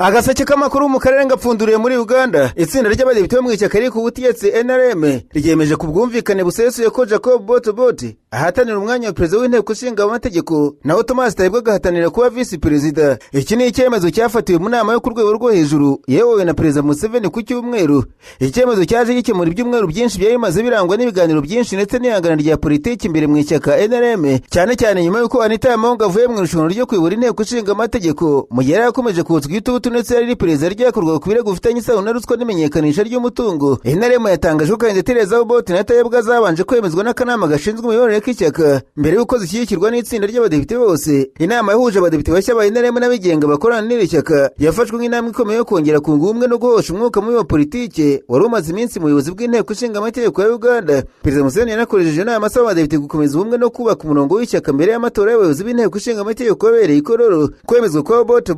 Agaseke k'amakuru mu karere ngapfunduriye muri Uganda, itsinda ry'abadepite bo mu ishyaka riri ku butegetsi NRM ryemeje ku bwumvikane busesuye ko Jacob Botobote ahatanira umwanya wa perezida w'inteko ishinga amategeko naho Thomas Tayibwa agahatanira kuba visi perezida. Iki ni icyemezo cyafatiwe mu nama yo ku rwego rwo hejuru yewe na perezida Museveni ku cyumweru. Icyemezo cyaje gikemura ibyumweru byinshi byari bimaze birangwa n'ibiganiro byinshi ndetse n'ihangana rya politiki imbere mu ishyaka NRM, cyane cyane nyuma y'uko Anita Among avuye mu irushanwa ryo kuyobora inteko ishinga amategeko mu gihe yakomeje kutswa igitutu ndetse yari perezida ryakorwa ku birego bifitanye isano na ruswa n'imenyekanisha ry'umutungo. NRM yatangaje ko kandidatire za Bote na Tayibwa zabanje kwemezwa n'akanama gashinzwe imiyoborere k'ishyaka mbere y'uko zishyigikirwa n'itsinda ry'abadepite bose. Inama yahuje abadepite bashya ba NRM n'abigenga bakorana n'iri shyaka yafashwe nk'intambwe ikomeye yo kongera kunga ubumwe no guhosha umwuka mubi wa politike wari umaze iminsi mu buyobozi bw'inteko ishinga amategeko ya Uganda. Perezida Museveni yanakoresheje inama asaba abadepite gukomeza ubumwe no kubaka umurongo w'ishyaka mbere y'amatora y'abayobozi b'inteko ishinga amategeko yabereye i Kololo. Kwemezwa kwa Bote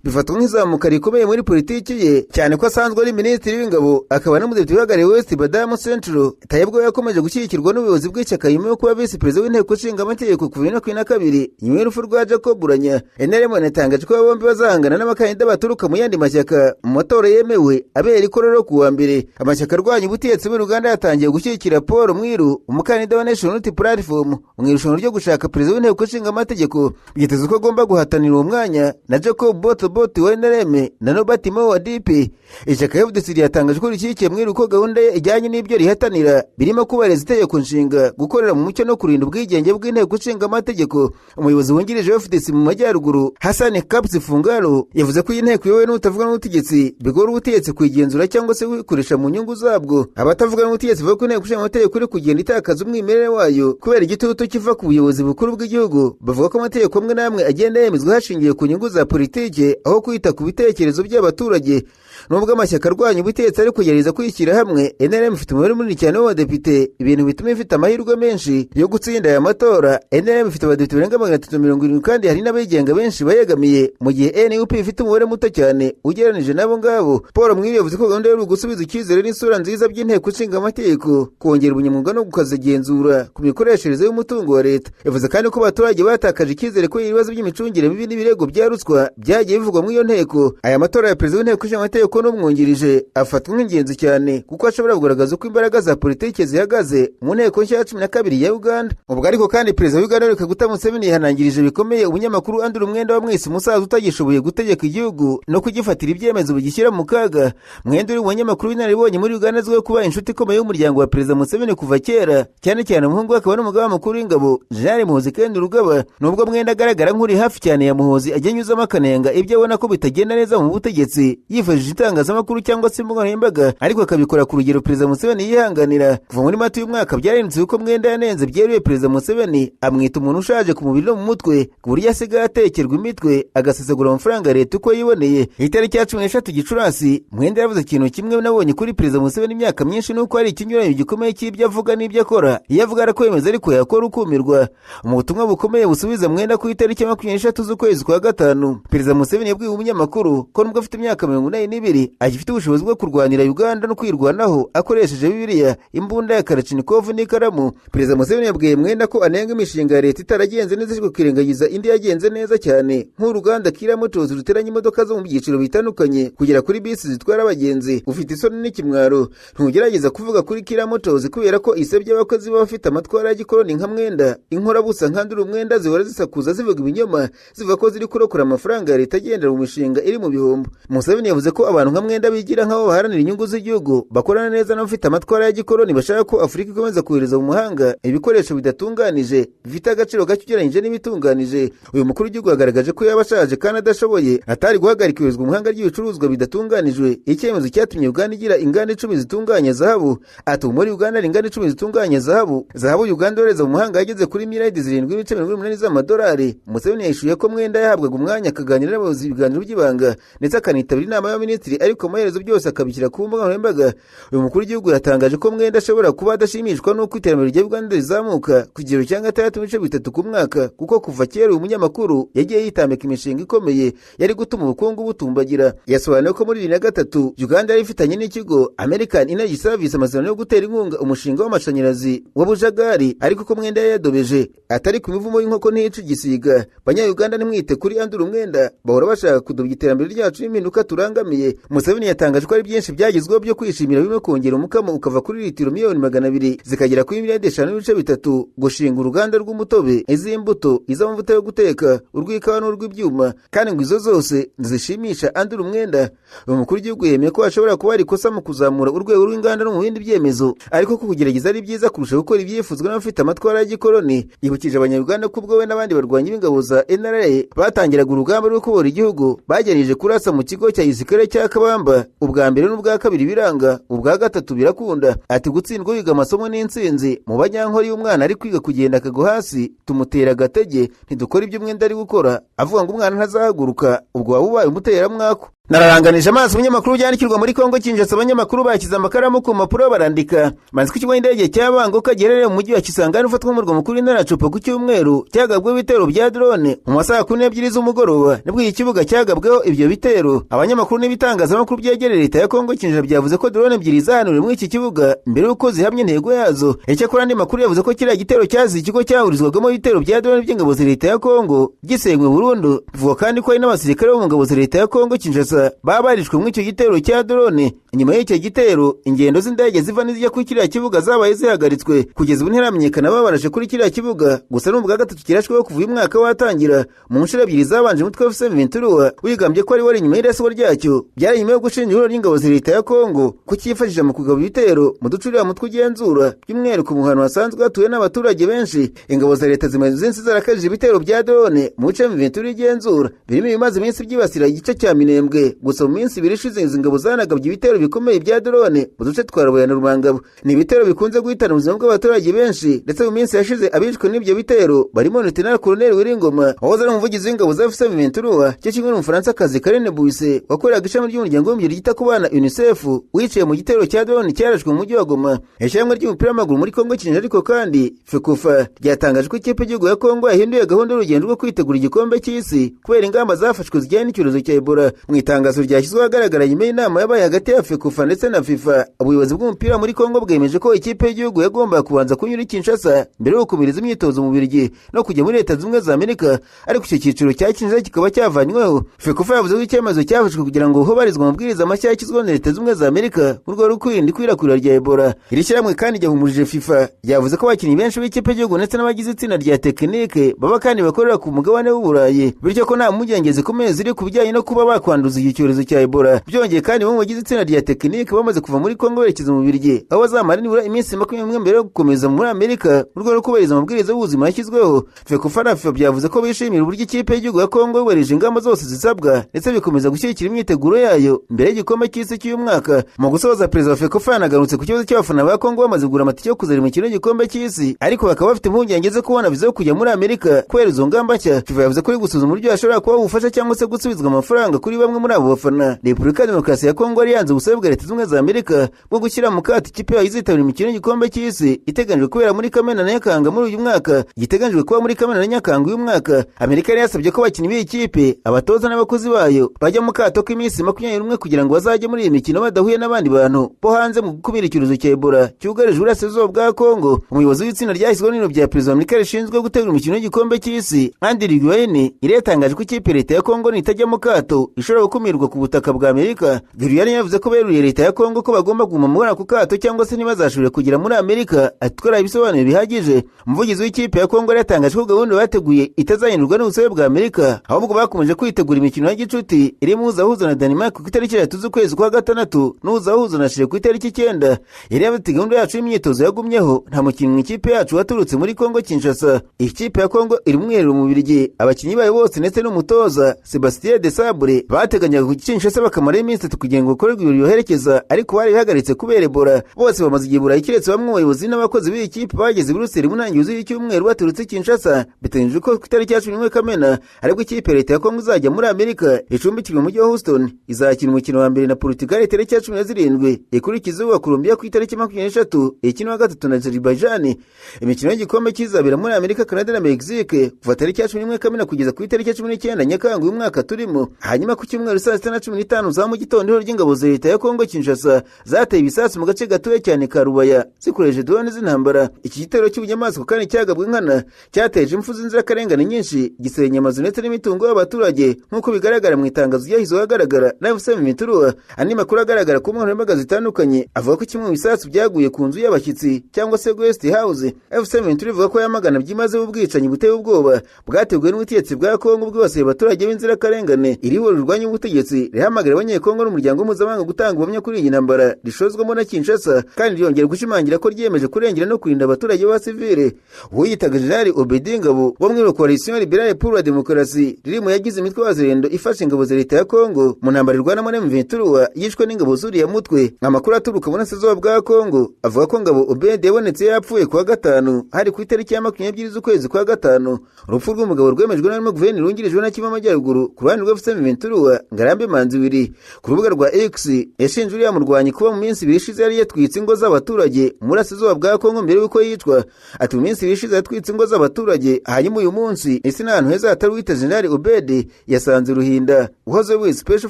bifatwa nk'izamuka rikomeye muri politiki ye, cyane ko asanzwe ari minisitiri w'ingabo akaba n'umudepite uhagarariye West Badamu Central. Tayibwa yakomeje gushyigikirwa n'ubuyobozi bw'ishyaka nyuma yo kuba visi perezida w'inteko ishinga amategeko kuva 2022 nyuma y'urupfu rwa Jacob Buranya. NRM yanatangaje ko bombi bazahangana n'abakandida baturuka mu yandi mashyaka mu matora yemewe abera i Kololo ku wa mbere. Amashyaka arwanya ubutegetsi muri Uganda yatangiye gushyigikira Paul Mwiru, umukandida wa National Unity Platform, mu irushanwa ryo gushaka perezida w'inteko ishinga amategeko. Byitezwe ko agomba guhatanira uwo mwanya na Jacob Bote wa NRM na Nobati Mo wa DP. Ishyaka FDC ryatangaje ko rishyigikiye Mwiru ko gahunda ye ijyanye n'ibyo rihatanira birimo kubahiriza itegeko nshinga, gukorera mu mucyo no kurinda ubwigenge bw'inteko ishinga amategeko. Umuyobozi wungirije wa FDC mu majyaruguru Hassan Kapsi Fungalo yavuze ko iyi nteko iyobowe n'utavuga n'ubutegetsi bigora ubutegetsi kwigenzura cyangwa se kwikoresha mu nyungu zabwo. Abatavuga n'ubutegetsi bavuga ko inteko ishinga amategeko iri kugenda itakaza umwimerere wayo kubera igitutu kiva ku buyobozi bukuru bw'igihugu. Bavuga ko amategeko amwe n'amwe agenda yemezwa hashingiye ku nyungu za politike aho kwita ku bitekerezo by'abaturage. Nubwo amashyaka arwanya ubutegetsi ari kugerageza kwishyira hamwe, NRM ifite umubare munini cyane w'abadepite, ibintu bituma ifite amahirwe menshi yo gutsinda aya matora. NRM ifite abadepite barenga 370 kandi hari n'abigenga benshi bayegamiye, mu gihe NUP ifite umubare muto cyane ugereranije nabo ngabo. Paul Mwiru yavuze ko gahunda yo gusubiza icyizere n'isura nziza by'inteko ishinga amategeko, kongera ubunyamwuga no gukazagenzura ku mikoreshereze y'umutungo wa leta. Yavuze kandi ko abaturage batakaje icyizere ko ibibazo by'imicungire mibi n'ibirego bya ruswa byagiye bivugwa mu iyo nteko. Aya matora ya perezida w'inteko ishinga amategeko n'umwungirije afatwa nk'ingenzi cyane kuko ashobora kugaragaza uko imbaraga za politiki zihagaze mu nteko nshya ya 12 ya Uganda. Ubwo ariko kandi perezida w'Uganda Yoweri Kaguta Museveni yihanangirije bikomeye umunyamakuru Andrew Mwenda wamwise umusaza utagishoboye gutegeka igihugu no kugifatira ibyemezo bigishyira mu kaga. Mwenda uri umunyamakuru w'inararibonye muri Uganda azwiho kuba inshuti ikomeye y'umuryango wa perezida Museveni kuva kera, cyane cyane umuhungu we akaba n'umugaba mukuru w'ingabo Jenerali Muhoozi Kainerugaba. Nubwo Mwenda agaragara nk'uri hafi cyane ya Muhoozi ajya anyuzamo akanenga ibyo abona ko bitagenda neza mu butegetsi yifashishije itangazamakuru cyangwa se imbuga nkoranyambaga, ariko akabikora ku rugero perezida Museveni yihanganira. Kuva muri Mata uyu mwaka byarindutse uko Mwenda yanenze byeruye perezida Museveni, amwita umuntu ushaje ku mubiri no mu mutwe ku buryo asigaye atekerwa imitwe agasesagura amafaranga leta uko yiboneye. Itariki ya 13 Gicurasi Mwenda yavuze ikintu kimwe nabonye kuri perezida Museveni imyaka myinshi nuko hari ikinyuranyo gikomeye cy'ibyo avuga n'ibyo akora. Iyo avuga arakwemeza ariko yakora ukumirwa. Mu butumwa bukomeye busubiza Mwenda ku itariki ya 23 z'ukwezi kwa gatanu, perezida Museveni yabwiye umunyamakuru ko nubwo afite imyaka 82 agifite ubushobozi bwo kurwanira Uganda no kwirwanaho akoresheje Bibiliya, imbunda ya Kalashnikov n'ikaramu. Perezida Museveni yabwiye Mwenda ko anenga imishinga ya leta itaragenze neza ariko kirengagiza indi yagenze neza cyane, nk'uruganda Kira Motors ruteranya imodoka zo mu byiciro bitandukanye kugera kuri bisi zitwara abagenzi. Ufite isoni n'ikimwaro ntugerageza kuvuga kuri Kira Motors kubera ko isebye abakozi bafite amatwara ya gikoloni nka Mwenda. Inkorabusa nkandura Umwenda zihora zisakuza zivuga ibinyoma zivuga ko ziri kurokora amafaranga ya leta agendera mu mishinga iri mu bihombo. Museveni yavuze ko abantu nka Mwenda bigira nk'abo baharanira inyungu z'igihugu bakorana neza n'abafite amatwara ya gikoloni bashaka ko Afurika ikomeza kohereza mu mahanga ibikoresho bidatunganije bifite agaciro gake ugereranyije n'ibitunganije. Uyu mukuru w'igihugu yagaragaje ko yaba ashaje kandi adashoboye atari guhagarika iyoherezwa mu mahanga ry'ibicuruzwa bidatunganijwe, icyemezo cyatumye Uganda igira inganda 10 zitunganya zahabu. Ati muri Uganda hari inganda 10 zitunganya zahabu Uganda yohereza mu mahanga yageze kuri miliyari 7.8 z'amadolari. Museveni yishuye ko Mwenda yahabwaga umwanya akaganira n'abayobozi ibiganiro by'ibanga ndetse akanitabira inama y'abaminisitiri, ariko amaherezo byose akabishyira ku mbuga nkoranyambaga. Uyu mukuru w'igihugu yatangaje ko Mwenda ashobora kuba adashimishwa n'uko iterambere rya Uganda rizamuka ku kigero cya 6.3 ku mwaka, kuko kuva kera uyu munyamakuru yagiye yitambika imishinga ikomeye yari gutuma ubukungu butumbagira. Yasobanuye ko muri 2003 Uganda yari ifitanye n'ikigo American Energy Service amasezerano yo gutera inkunga umushinga w'amashanyarazi wa Bujagari, ariko ko Mwenda yadobeje atari ku mivumo y'inkoko n'ico gisiga. Banya Uganda nimwite kuri Andrew Mwenda bahora bashaka kudubya iterambere ryacu n'impinduka turangamiye. Museveni yatangaje ko ari byinshi byagezweho byo kwishimira birimo kongera umukamo ukava kuri litiro miliyoni 200 zikagera kuri miliyoni 5.3, gushinga uruganda rw'umutobe, iz'imbuto, iz'amavuta yo guteka, urw'ikawa n'urw'ibyuma, kandi ngo izo zose zishimisha andura umwenda. Umukuru w'igihugu yemeye ko ashobora kuba ari ikosa mu kuzamura urwego rw'inganda no mu bindi byemezo, ariko ko kugerageza ari byiza kurusha gukora ibyifuzwa n'abafite amatwara y'igikoloni. Yibukije abanyarwanda ko ubwo we n'abandi barwanyi b'ingabo za NRA batangiraga urugamba rwo kubora igihugu bageneje kurasa mu kigo cya gisirikare cya Kabamba, ubwa mbere n'ubwa kabiri biranga, ubwa gatatu birakunda. Ati gutsindwa wiga amasomo n'insinzi, mu banyankori y'umwana ari kwiga kugenda akagwa hasi tumutera agatege ntidukora ibyo umwenda ari gukora, avuga ngo umwana ntazahaguruka, ubwo waba ubaye umuteramwako. Nararanganije amaso umunyamakuru byandikirwa muri Kongo Kinshasa. Abanyamakuru bakiza amakaramu ku mpapuro barandika manzi ku kigo indege cya Bangoka giherereye mu mujyi wa Kisangani ufatwa nk'umurwa mukuru w'intara ya Chopo ku cyumweru cyagabwe ibitero bya drone mu masaha 2 z'umugoroba. Nibwo iki kibuga cyagabweho ibyo bitero. Abanyamakuru n'ibitangazamakuru byegereye leta ya Kongo Kinshasa byavuze ko drone 2 zahanuriwe muri iki kibuga mbere yuko zihamye intego yazo. Icyakora andi makuru yavuze ko kiriya gitero cyazi ikigo cyahurizwagamo ibitero bya drone by'ingabo za leta ya Kongo gisenywe burundu. Bivuga kandi ko ari n'abasirikare bo mu ngabo za leta ya Kongo Kinshasa babarishwe mu icyo gitero cya drone. Inyuma y'icyo gitero ingendo z'indege ziva n'izijya kuri kiriya kibuga zabaye zihagaritswe. Kugeza ubu ntiramenyekana babarashe kuri kiriya kibuga, gusa n'ubwa gatatu kirashweho kuva uyu mwaka watangira. Mu nshuro 2 zabanje umutwe wa M23 wigambye ko ari wari inyuma y'iraswa ryacyo. Byari nyuma yo gushinja ihuriro ry'ingabo za leta ya Kongo kukifashisha mu kugaba ibitero mu ducurira mutwe ugenzura by'umwihariko mu hantu hasanzwe hatuye n'abaturage benshi. Ingabo za leta zimaze iminsi zarakajije ibitero bya drone mu bice M23 igenzura, birimo ibimaze iminsi byibasira igice cya Minembwe. Gusa mu minsi 2 ishize izi ngabo zanagabye ibitero bikomeye bya drone mu duce twa Rubaye na Rumangabo. Ni ibitero bikunze guhitana ubuzima bw'abaturage benshi, ndetse mu minsi yashize abishwe n'ibyo bitero barimo Lieutenant Colonel Wiringoma wahoze ari umuvugizi w'ingabo za M23, cyo kimwe n'umufaransa kazi Karine Bouisse wakoreraga ishami ry'umuryango w'umuryango ryita ku bana UNICEF wiciye mu gitero cya drone cyarashwe mu mujyi wa Goma. Ishami ry'umupira w'amaguru muri Kongo Kinshasa ariko kandi FECOFA ryatangaje ko ikipe y'igihugu ya Kongo yahinduye gahunda y'urugendo rwo kwitegura igikombe cy'isi kubera ingamba zafashwe zijyanye n'icyorezo cya Ebola. Mu itangazo ryashyizweho ahagaragara nyuma y'inama yabaye hagati ya FECOFA ndetse na FIFA, ubuyobozi bw'umupira muri Kongo bwemeje ko ikipe y'igihugu yagomba kubanza kunyura i Kinshasa mbere yo gukomereza imyitozo mu Bubiligi no kujya muri Leta Zunze Ubumwe za Amerika, ariko icyo cyiciro cya Kinshasa kikaba cyavanyweho. FECOFA yavuze ko icyemezo cyafashwe kugira ngo hubarizwe amabwiriza amashya yashyizweho na Leta Zunze Ubumwe za Amerika mu rwego rwo kwirinda ikwirakwira rya Ebola. Iri shyirahamwe kandi ryahumurije FIFA, yavuze ko abakinnyi benshi b'ikipe y'igihugu ndetse n'abagize itsinda rya tekinike baba kandi bakorera ku mugabane w'Uburayi, bityo ko nta mpungenge zikomeye ziri ku bijyanye no kuba bakwanduza iki cyorezo cya Ebola. Byongeye kandi mu bagize itsinda rya tekinike bamaze kuva muri Kongo berekeza mu Bubiligi, aho bazamara nibura iminsi 21 mbere yo gukomeza muri Amerika mu rwego rwo kubahiriza amabwiriza y'ubuzima yashyizweho. FECOFA na FIFA byavuze ko bishimira uburyo ikipe y'igihugu ya Kongo yubahirije ingamba zose zisabwa ndetse bikomeza gushyigikira imyiteguro yayo mbere y'igikombe cy'isi cy'uyu mwaka. Mu gusoza, perezida wa FECOFA yanagarutse ku kibazo cy'abafana ba Kongo bamaze kugura amatike yo kuzari mu kirori y'igikombe cy'isi, ariko bakaba bafite impungenge zo kubona viza yo kujya muri Amerika kubera izo ngamba nshya. FIFA yavuze ko iri gusuzuma uburyo hashobora kuba ubufasha cyangwa se gusubizwa amafaranga kuri bamwe muri abo bafana. Repubulika ya Demokarasi ya Kongo yari yanze ubusabe bwa Leta Zunze Ubumwe za Amerika bwo gushyira mu kato ikipe izitabira imikino y'igikombe cy'isi iteganijwe kubera muri Kamena na Nyakanga muri uyu mwaka. Giteganijwe kuba muri Kamena na Nyakanga uyu mwaka. Amerika yari yasabye ko abakinnyi b'iyi kipe, abatoza n'abakozi bayo bajya mu kato k'iminsi 21 kugira ngo bazajye muri iyi mikino badahuye n'abandi bantu bo hanze mu gukumira icyorezo cya Ebola cyugarije uburasirazuba bwa Kongo. Umuyobozi w'itsinda ryashyizweho n'ibiro bya perezida wa Amerika rishinzwe gutegura imikino y'igikombe cy'isi, Andy Riguene, iretangaje ko ikipe leta ya Kongo nitajya mu kato ishobora gukumirwa ku butaka bwa Amerika. Riguene yavuze ko beruriye leta ya Kongo ko bagomba kuguma muri ako kato cyangwa se ntibazashobore kugera muri Amerika, atwara ibisobanuro bihagije. Umuvugizi w'ikipe ya Kongo yatangaje ko gahunda bateguye itazahindurwa n'ubusabe bwa Amerika, ahubwo bakomeje kwitegura imikino ya gicuti irimo uzahuza na Denmark ku itariki 3 z'ukwezi kwa gatandatu n'uzahuza na Chile ku itariki 9. Yari yavuze gahunda yacu y'imyitozo yagumyeho, nta mukinnyi mu ikipe yacu waturutse muri Kongo Kinshasa. Ikipe ya Kongo iri mu mwiherero mu Bubiligi, abakinnyi bayo bose ndetse n'umutoza Sebastien de Sabre bateganyaga ku Kinshasa bakamara iminsi 3 kugira ngo bakorerwe ibirori yoherekeza, ariko bari bihagaritse kubera Ebola. Bose bamaze igihe Burayi kiretse bamwe mu bayobozi n'abakozi b'iyi kipe bageze i Buruseli mu ntangiriro z'icyumweru baturutse Kinshasa. Biteganyijwe ko ku itariki ya 11 Kamena aribwo ikipe leta ya Kongo izajya muri Amerika icumbikirwa mu mujyi wa Houston. Izakina umukino wa mbere na Portugal itariki ya 17, ikurikiza uwa Colombia ku itariki 23, ikina wa gatatu na Azerbaijan. Imikino y'igikombe kizabera muri Amerika, Canada na Mexique kuva tariki ya 11 Kamena kugeza ku itariki ya 19 Nyakanga uyu mwaka turimo. Hanyuma ku cyumweru cyumweru saa 6:15 za mu gitondo ry'ingabo za leta ya Kongo Kinshasa zateye ibisasu mu gace gatuye cyane ka Rubaya zikoresheje drone z'intambara. Iki gitero cy'ubunyamaswa kandi cyagabwe nkana cyateje impfu z'inzirakarengane nyinshi, gisenya amazu ndetse n'imitungo y'abaturage nk'uko bigaragara mu itangazo ryahizwe hagaragara na FCM23. Andi makuru agaragara ku nkoranyambaga zitandukanye avuga ko kimwe mu bisasu byaguye ku nzu y'abashyitsi cyangwa se guest house. FCM23 ivuga ko yamagana byimaze ubwicanyi buteye ubwoba bwateguwe n'ubutegetsi bwa Kongo bwibasiye abaturage b'inzirakarengane. Iri huriro rirwanya ubutegetsi rihamagara abanyekongo n'umuryango mpuzamahanga gutanga ubuhamya kuri iyi ntambara rishozwamo na Kinshasa, kandi ryongera gushimangira ko ryiyemeje kurengera no kurinda abaturage ba civile. Uwiyitaga General Obedi Ngabo wo muri Coalition Libérale pour la Démocratie riri mu yagize imitwe wazirendo ifasha ingabo za leta ya Kongo mu ntambara irwanamo na M23 yishwe n'ingabo zuriya mutwe. Amakuru aturuka mu Burasirazuba bwa Kongo avuga ko Ngabo Obedi yabonetse yapfuye kuwa gatanu hari ku itariki ya 20 z'ukwezi kwa gatanu. Urupfu rw'umugabo rwemejwe na guverineri wungirije na Kivu y'Amajyaruguru ku ruhande rwa FCM23 Ngarambe Manziwiri. Ku rubuga rwa X yashinje uriya murwanyi kuba mu minsi bishize yari yatwitse ingo z'abaturage mu Burasirazuba bwa Kongo mbere y'uko yicwa. Ati mu minsi bishize yatwitse ingo z'abaturage, hanyuma uyu munsi ese n'ahantu heza hatari wita General Obedi yasanze Ruhinda. Uhoze wese Special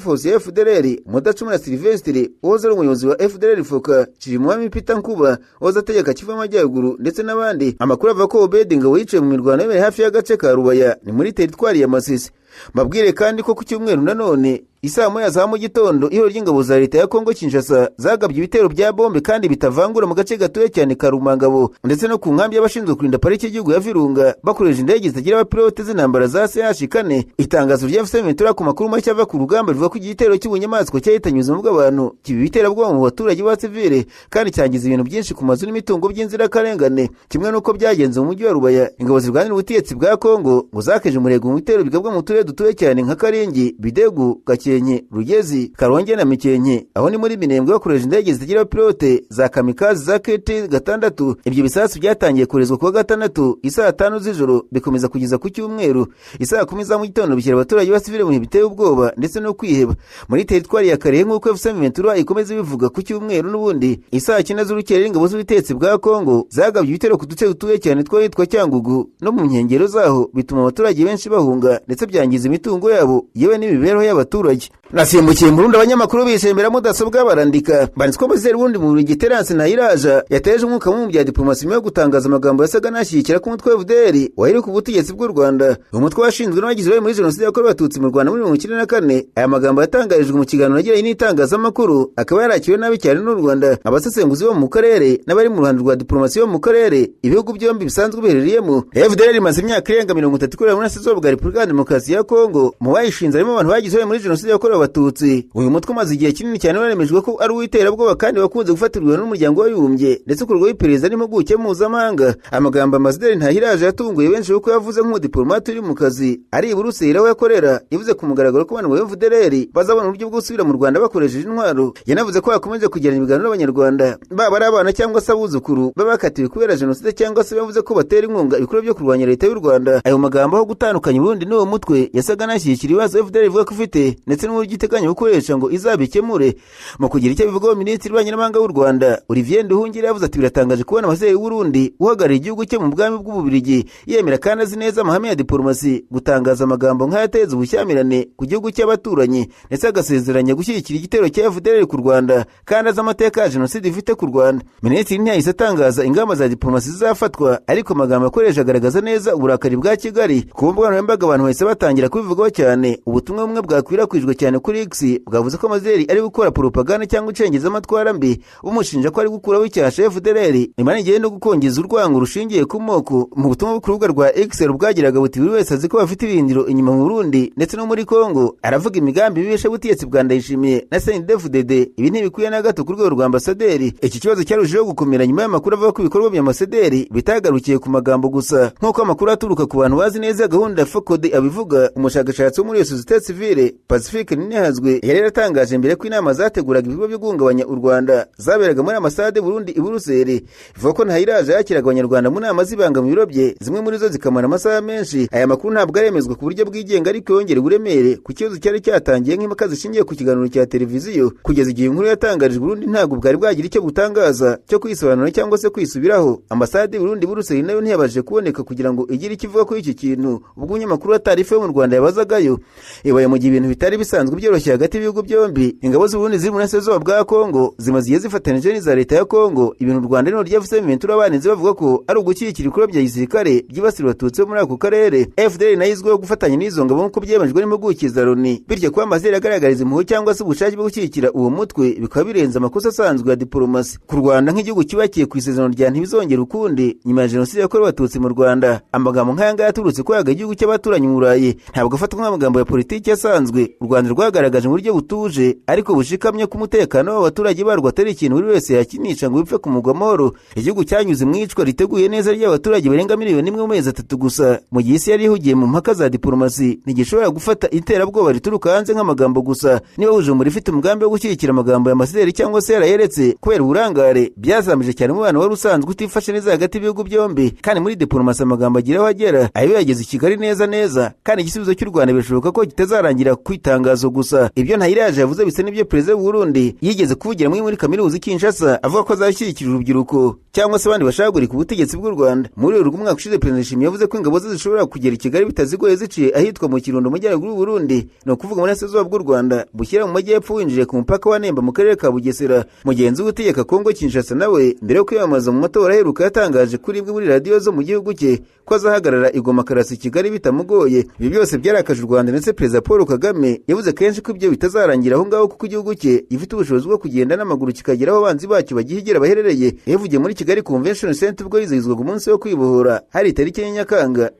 Force ya FDLR Mudacumura Sylvestre uhoze ari umuyobozi wa FDLR Foka Chirimwami Peter Nkuba uhoze ategeka Kivu y'Amajyaruguru ndetse n'abandi. Amakuru avuga ko Obedi Ngabo yiciwe mu mirwano yabereye hafi y'agace ka Rubaya ni muri teritwari ya Masisi. Mabwire kandi ko ku cyumweru nanone isaa moya za mu gitondo ihuriro ry'ingabo za leta ya Kongo Kinshasa zagabye ibitero bya bombe kandi bitavangura mu gace gatuye cyane ka Rumangabo ndetse no ku nkambi y'abashinzwe kurinda pariki y'igihugu ya Virunga bakoresheje indege zitagira abapilote z'intambara za CH4. Itangazo rya FCM23 ku makuru make ava ku rugamba rivuga ko igitero cy'ubunyamaswa cyahitanye ubuzima bw'abantu, kibi bitera bwo mu baturage ba civile kandi cyangiza ibintu byinshi ku mazu n'imitungo by'inzirakarengane. Kimwe nuko byagenze mu mujyi wa Rubaya, ingabo zirwanira ubutegetsi bwa Kongo ngo zakeje umurego mu bitero bigabwa mu turere dutuye cyane nka Karingi, Bidegu, Gakenke, Rugezi, Karonge na Mikenke. Aho ni muri Minembwe bakoresha indege zitagira pilote za kamikazi za KT-6. Ibyo bisasu byatangiye korezwa kuwa gatandatu isaa 5 z'ijoro bikomeza kugeza ku cyumweru isaa 10 za mu gitondo, bishyira abaturage ba civile mu biteye ubwoba ndetse no kwiheba muri teritwari ya Karehe nk'uko FCM23 ikomeza bivuga. Ku cyumweru n'ubundi isaa 9 z'urukera ingabo z'ubutegetsi bwa Kongo zagabye ibitero ku duce dutuye cyane twitwa Cyangugu no mu nkengero zaho, bituma abaturage benshi bahunga ndetse byangiza imitungo yabo yewe n'imibereho y'abaturage. Nasimbukiye mu Burundi, abanyamakuru bishembera mudasobwa barandika banditswe bazeri wundi mu Burundi Terence Ntahiraja yateje umwuka mu bya diplomasi yo gutangaza amagambo yasaga nashyikira ku mutwe FDL wahiri ku butegetsi bw'u Rwanda. Umutwe washinzwe n'abagize muri jenoside yakorewe abatutsi mu Rwanda muri 1994. Aya magambo yatangarijwe mu kiganiro yagiranye n'itangazamakuru akaba yarakiwe nabi cyane n'u Rwanda, abasesenguzi bo mu karere n'abari mu ruhando rwa diplomasi yo mu karere ibihugu byombi bisanzwe biherereyemo. FDL imaze imyaka irenga 30 ikorera muri Burasirazuba bwa Repubulika ya Demokarasi ya Kongo. Mu bayishinze harimo abantu bagize muri jenoside yakorewe abatutsi. Uyu mutwe umaze igihe kinini cyane waremejwe ko ari uw'iterabwoba kandi wakunze gufatirwa n'umuryango w'abibumbye ndetse ukorwa iperereza n'impuguke mpuzamahanga. Amagambo Ambasaderi Ntahiraje yatunguye benshi kuko yavuze nk'umudipolomate uri mu kazi ari i Buruseli aho yakorera. Yavuze ku mugaragaro ko abantu ba FDL bazabona uburyo bwo gusubira mu Rwanda bakoresheje intwaro. Yanavuze ko bakomeje kugirana ibiganiro n'abanyarwanda baba ari abana cyangwa se abuzukuru babakatiwe kubera jenoside cyangwa se bavuze ko batera inkunga ibikorwa byo kurwanya leta y'u Rwanda. Ayo magambo aho gutandukanya Burundi n'uwo mutwe yasaga nashyikira ibibazo FDL ivuga ko ifite ndetse n'uburyo iteganya gukoresha ngo izabikemure. Mu kugira icyo bivugaho Minisitiri w'Abanyamahanga w'u Rwanda Olivier Nduhungire yavuze ati biratangaje kubona abasirikare b'u Burundi uhagarariye igihugu cye mu bwami bw'Ububiligi yemera kandi azi neza amahame ya diplomasi gutangaza amagambo nk'ayateza ubushyamirane ku gihugu cy'abaturanyi ndetse agasezeranya gushyigikira igitero cya FDL ku Rwanda kandi azi amateka ya jenoside ifite ku Rwanda. Minisitiri ntiyahise atangaza ingamba za diplomasi zizafatwa, ariko amagambo akoresha agaragaza neza uburakari bwa Kigali. Ku mbuga nkoranyambaga abantu bahise batangira kubivugaho cyane. Ubutumwa bumwe bwakwirakwijwe cyane kuri X bwavuze ko Amazeri ari gukora propaganda cyangwa icengeza amatwara mbi umushinja ko ari gukuraho icyasha FDL imana igiye no gukongeza urwango rushingiye ku moko. Mu butumwa ku rubuga rwa X bwagiraga buti buri wese azi ko bafite ibindiro inyuma mu Burundi ndetse no muri Kongo. Aravuga imigambi bibesha butegetsi bwa Ndayishimiye na CNDD-FDD. Ibi ntibikuye na gato ku rwego rwa ambasaderi. Iki kibazo cyarushijeho gukomera nyuma y'amakuru avuga ko ibikorwa bya ambasaderi bitagarukiye ku magambo gusa nk'uko amakuru aturuka ku bantu bazi neza gahunda ya FOCODE abivuga. Umushakashatsi wo muri Société Civile Pacifique Ninihazwe yari yatangaje mbere ko inama zateguraga ibikorwa byo guhungabanya u Rwanda zaberaga muri ambasade Burundi i Buruseli. Ivuga ko Ntahiraje yakiraga abanyarwanda mu nama zibanga mu biro bye, zimwe muri zo zikamara amasaha menshi. Aya makuru ntabwo aremezwa ku buryo bwigenga, ariko yongera uburemere ku kibazo cyari cyatangiye nk'impaka zishingiye ku kiganiro cya televiziyo. Kugeza igihe inkuru yatangarijwe Burundi ntabwo bwari bwagira icyo butangaza cyo kwisobanura cyangwa se kwisubiraho. Ambasade Burundi Buruseli nayo ntiyabashije kuboneka kugira ngo igire ikivuga kuri iki kintu ubwo umunyamakuru atarife mu Rwanda yabazagayo. Ibaye mu gihe ibintu bitari bisanzwe byoroshye hagati y'ibihugu byombi. Ingabo z'u Burundi ziri mu burasirazuba bwa Kongo zimaze zifatanije n'iza leta ya Kongo, ibintu u Rwanda n'urya FCM abanenzi bavuga ko ari ugushyigikira ibikorwa bya gisirikare byibasira abatutsi bo muri ako karere. FDL nayo izwiho gufatanya n'izo ngabo nk'uko byemejwe n'impuguke za Loni, bityo kuba amazina agaragariza impuhwe cyangwa se ubushake bwo gushyigikira uwo mutwe bikaba birenze amakosa asanzwe ya diplomasi. Ku Rwanda nk'igihugu kibakiye ku isezerano rya ntibizongera ukundi nyuma ya jenoside yakorewe abatutsi mu Rwanda, amagambo nk'aya ngaya yaturutse ko yaga igihugu cy'abaturanyi mu Burayi ntabwo afatwa nk'amagambo ya politiki asanzwe. U Rwanda rwagaragaje mu buryo butuje ariko bushikamye ku mutekano w'abaturage barwo atari ikintu buri wese yakinisha ngo bipfe ku mugwa amahoro. Igihugu cyanyuze mu icwa riteguye neza ry'abaturage barenga miliyoni imwe mu mezi 3 gusa, mu gihe isi yari ihugiye mu mpaka za diplomasi. Ntigishobora gufata iterabwoba rituruka hanze nk'amagambo gusa. Niba Bujumbura ifite umugambi wo gushyigikira amagambo ya Ambasaderi cyangwa se yarayeretse kubera uburangare, byazamije cyane umubano wari usanzwe utifashe neza hagati y'ibihugu byombi. Kandi muri diplomasi amagambo agira aho agera, ayo yageze i Kigali neza, kandi igisubizo cy'u Rwanda bishoboka ko kitazarangira ku itangazo gusa. Ibyo Ntayiraje yavuze bisa n'ibyo Perezida w'u Burundi yigeze kuvugira muri kaminuza Kinshasa avuga ko azashyigikira urubyiruko cyangwa se abandi bashagurika ubutegetsi bw'u Rwanda. Muri uyu mwaka ushize Perezida Ndayishimiye yavuze ko ingabo ze zishobora kugera i Kigali bitazigoye ziciye ahitwa mu Kirundo mu majyaruguru y'u Burundi, no kuvuga muri Burasirazuba bw'u Rwanda bushyira mu majyepfo winjiye ku mupaka wa Nemba mu karere ka Bugesera. Mugenzi w'utegeka Kongo Kinshasa nawe mbere yo kwiyamamaza mu matora aheruka yatangaje kuri imwe muri radiyo zo mu gihugu cye ko azahagarara i Goma Karasi Kigali bitamugoye. Ibi byose byarakaje u Rwanda ndetse Perezida Paul Kagame yavuze kenshi ko ibyo bitazarangira aho ngaho kuko igihugu cye gifite ubushobozi bwo kugenda n'amaguru kikageraho abanzi bacyo bagihigira baherereye. Yavugiye muri Kigali Convention Center ubwo yizihizwaga umunsi wo kwibohora hari tariki ya Nyakanga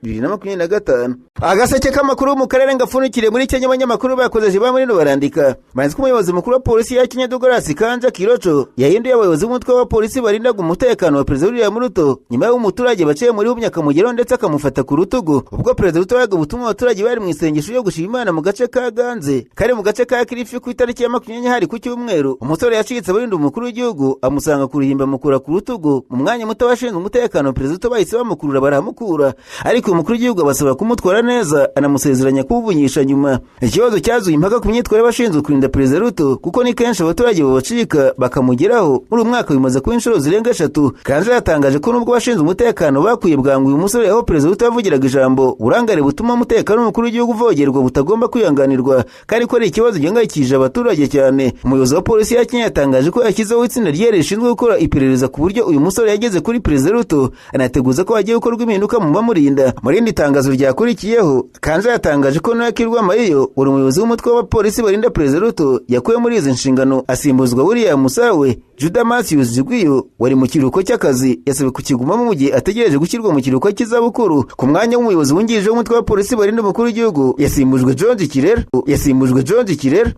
2025. Agaseke k'amakuru mu karere ngafunikire muri Kenya, abanyamakuru bakozeje ba muri no barandika manzi ko umuyobozi mukuru wa polisi ya Kenya Douglas Kanja Kirocho yahinduye abayobozi b'umutwe wa polisi barindaga umutekano wa Perezida William Ruto nyuma y'umuturage baciye muri Bunyakamugero ndetse akamufata ku rutugu. Ubwo Perezida Ruto yaga ubutumwa abaturage bari mu isengesho yo gushima Imana mu gace ka Ganze kare mu gace ka Kilifi ku itariki ya 20 hari ku cyumweru, umusore yacitse abarinda umukuru w'igihugu amusanga ku ruhimba mukura ku rutugu. Mu mwanya muto washinzwe umutekano Perezida Ruto bahise bamukurura barahamukura, ariko umukuru w'igihugu abasaba kumutwara neza anamusezeranya kubunyisha nyuma. Ikibazo cyazuye impaka ku myitwarire y'abashinzwe kurinda Perezida Ruto kuko ni kenshi abaturage babacika bakamugeraho. Muri umwaka bimaze kuba inshuro zirenga 3. Kanje yatangaje ko nubwo bashinzwe umutekano bakuye bwangu uyu musore aho Perezida Ruto yavugiraga ijambo, urangare butuma umutekano w'umukuru w'igihugu vogerwa butagomba kwihanganirwa kandi ko ari ikibazo gihangayikishije abaturage cyane. Umuyobozi wa polisi ya Kenya yatangaje ko yashyizeho itsinda rishinzwe gukora iperereza ku buryo uyu musore yageze kuri Perezida Ruto, anateguza ko hagiye gukorwa impinduka mu bamurinda. Muri indi tangazo ryakurikiyeho, Kanje yatangaje ko nakirwa amayo uri umuyobozi w'umutwe wa polisi barinda Perezida Ruto yakuye muri izi nshingano asimbuzwa William Musawe. Judah Matthews Jigwiyo wari mu kiruhuko cy'akazi yasabwe kukigumamo mu gihe ategereje gushyirwa mu kiruhuko cy'izabukuru. Ku mwanya w'umuyobozi wungirije w'umutwe wa polisi barinda umukuru w'igihugu yasimbujwe George Kirera.